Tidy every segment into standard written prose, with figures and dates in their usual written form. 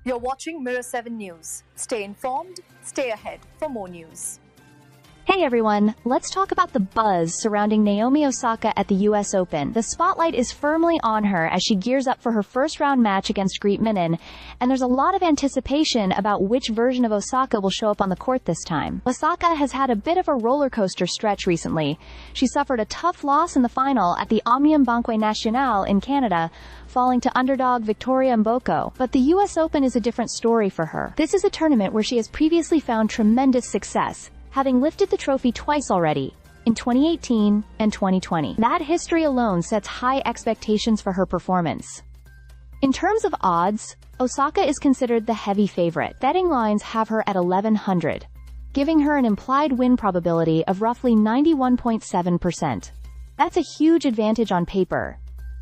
You're watching Mirror 7 News. Stay informed, stay ahead for more news. Hey everyone, let's talk about the buzz surrounding Naomi Osaka at the US Open. The spotlight is firmly on her as she gears up for her first-round match against Greet Minnen, and there's a lot of anticipation about which version of Osaka will show up on the court this time. Osaka has had a bit of a roller coaster stretch recently. She suffered a tough loss in the final at the Omnium Banque Nationale in Canada, falling to underdog Victoria Mboko. But the US Open is a different story for her. This is a tournament where she has previously found tremendous success, having lifted the trophy twice already, in 2018 and 2020. That history alone sets high expectations for her performance. In terms of odds, Osaka is considered the heavy favorite. Betting lines have her at 1100, giving her an implied win probability of roughly 91.7%. That's a huge advantage on paper,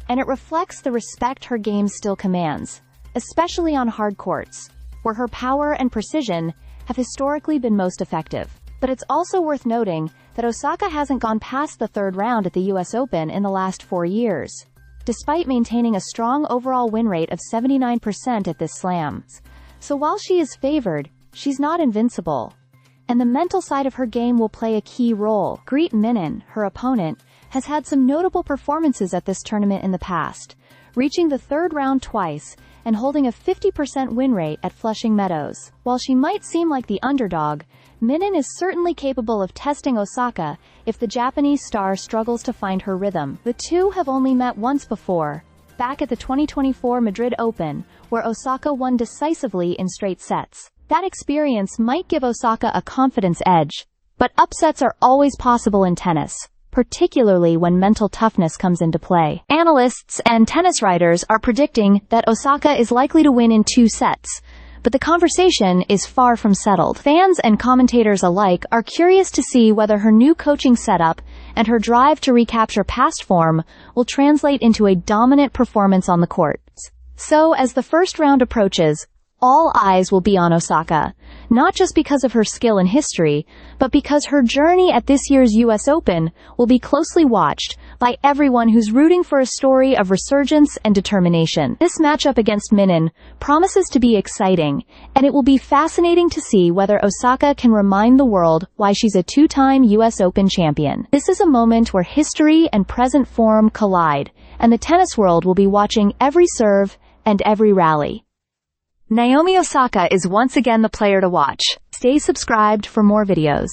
and it reflects the respect her game still commands, especially on hard courts, where her power and precision have historically been most effective. But it's also worth noting that Osaka hasn't gone past the third round at the US Open in the last 4 years, despite maintaining a strong overall win rate of 79% at this slam. So while she is favored, she's not invincible, and the mental side of her game will play a key role. Greet Minnen, her opponent, has had some notable performances at this tournament in the past, reaching the third round twice and holding a 50% win rate at Flushing Meadows. While she might seem like the underdog, Minnen is certainly capable of testing Osaka if the Japanese star struggles to find her rhythm. The two have only met once before, back at the 2024 Madrid Open, where Osaka won decisively in straight sets. That experience might give Osaka a confidence edge, but upsets are always possible in tennis, particularly when mental toughness comes into play. Analysts and tennis writers are predicting that Osaka is likely to win in 2 sets, but the conversation is far from settled. Fans and commentators alike are curious to see whether her new coaching setup and her drive to recapture past form will translate into a dominant performance on the court. So, as the first round approaches, all eyes will be on Osaka, not just because of her skill and history, but because her journey at this year's US Open will be closely watched by everyone who's rooting for a story of resurgence and determination. This matchup against Minnen promises to be exciting, and it will be fascinating to see whether Osaka can remind the world why she's a 2-time US Open champion. This is a moment where history and present form collide, and the tennis world will be watching every serve and every rally. Naomi Osaka is once again the player to watch. Stay subscribed for more videos.